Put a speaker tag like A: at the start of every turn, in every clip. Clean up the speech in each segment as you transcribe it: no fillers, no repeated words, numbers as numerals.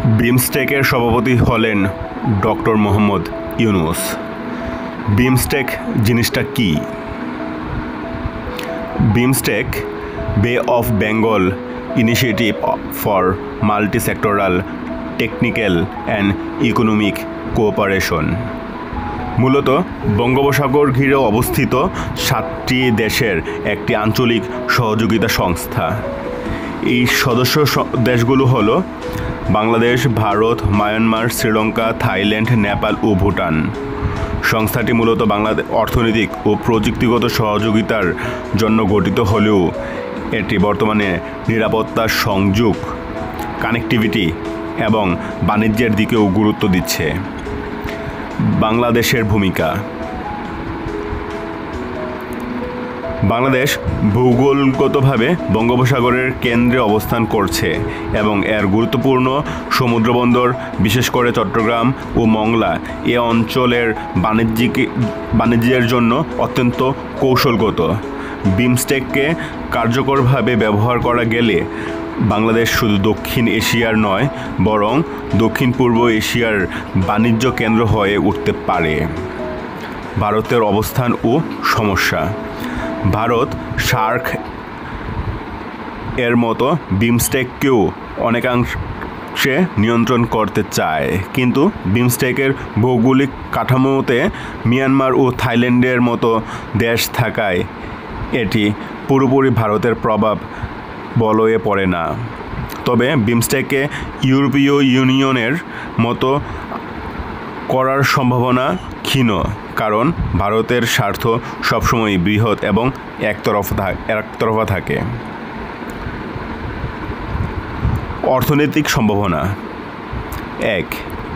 A: বিমস্টেকের সভাপতি হলেন ডক্টর মোহাম্মদ ইউনূস। বিমস্টেক জিনিসটা কি? বিমস্টেক বে of Bengal initiative for multi-sectoral technical and economic cooperation মূলত বঙ্গোপসাগর ঘিরে অবস্থিত 7টি দেশের একটি আঞ্চলিক সহযোগিতা সংস্থা। এই সদস্য দেশগুলো হলো বাংলাদেশ, ভারত, মায়ানমার, শ্রীলঙ্কা, থাইল্যান্ড, নেপাল ও ভুটান। সংস্থাটি মূলত বাংলাদেশ অর্থনৈতিক ও প্রযুক্তিগত সহযোগিতার জন্য গঠিত হলেও এটি বর্তমানে নিরাপত্তা, সংযোগ, কানেক্টিভিটি এবং বাণিজ্যের দিকেও গুরুত্ব দিচ্ছে। বাংলাদেশের ভূমিকা। বাংলাদেশ ভূগোলগতভাবে বঙ্গোপসাগরের কেন্দ্রে অবস্থান করছে এবং এর গুরুত্বপূর্ণ সমুদ্রবন্দর, বিশেষ করে চট্টগ্রাম ও মংলা, এ অঞ্চলের বাণিজ্যের জন্য অত্যন্ত কৌশলগত। বিমস্টেককে কার্যকরভাবে ব্যবহার করা গেলে বাংলাদেশ শুধু দক্ষিণ এশিয়ার নয়, বরং দক্ষিণ পূর্ব এশিয়ার বাণিজ্য কেন্দ্র হয়ে উঠতে পারে। ভারতের অবস্থান ও সমস্যা। ভারত সার্ক এর মতো বিমস্টেককেও অনেকাংশে নিয়ন্ত্রণ করতে চায়, কিন্তু বিমস্টেকের ভৌগোলিক কাঠামোতে মিয়ানমার ও থাইল্যান্ডের মতো দেশ থাকায় এটি পুরোপুরি ভারতের প্রভাব বলয়ে পড়ে না। তবে বিমস্টেককে ইউরোপীয় ইউনিয়নের মতো করার সম্ভাবনা ক্ষীণ, কারণ ভারতের স্বার্থ সবসময় বৃহৎ এবং একতরফা থাকে। অর্থনৈতিক সম্ভাবনা। 1.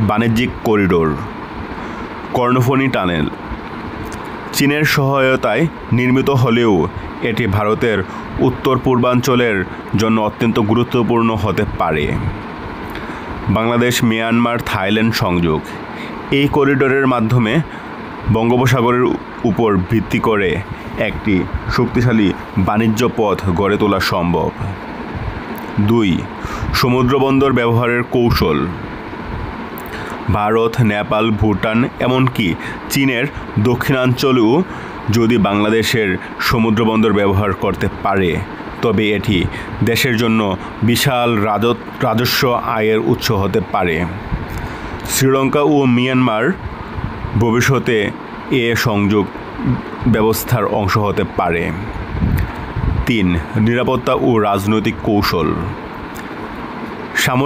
A: বাণিজ্যিক করিডোর। কর্ণফুলী টানেল চীনের সহায়তায় নির্মিত হলেও এটি ভারতের উত্তর পূর্বাঞ্চলের জন্য অত্যন্ত গুরুত্বপূর্ণ হতে পারে। বাংলাদেশ, মিয়ানমার, থাইল্যান্ড সংযোগ। এই করিডোরের মাধ্যমে বঙ্গোপসাগরের উপর ভিত্তি করে একটি শক্তিশালী বাণিজ্য পথ গড়ে তোলা সম্ভব। 2. সমুদ্রবন্দর ব্যবহারের কৌশল। ভারত, নেপাল, ভুটান এমনকি চীনের দক্ষিণাঞ্চলেও যদি বাংলাদেশের সমুদ্রবন্দর ব্যবহার করতে পারে, তবে এটি দেশের জন্য বিশাল রাজস্ব আয়ের উৎস হতে পারে। শ্রীলঙ্কা ও মিয়ানমার ভবিষ্যতে এ সংযোগ ব্যবস্থার অংশ হতে পারে। 3. নিরাপত্তা ও রাজনৈতিক কৌশল।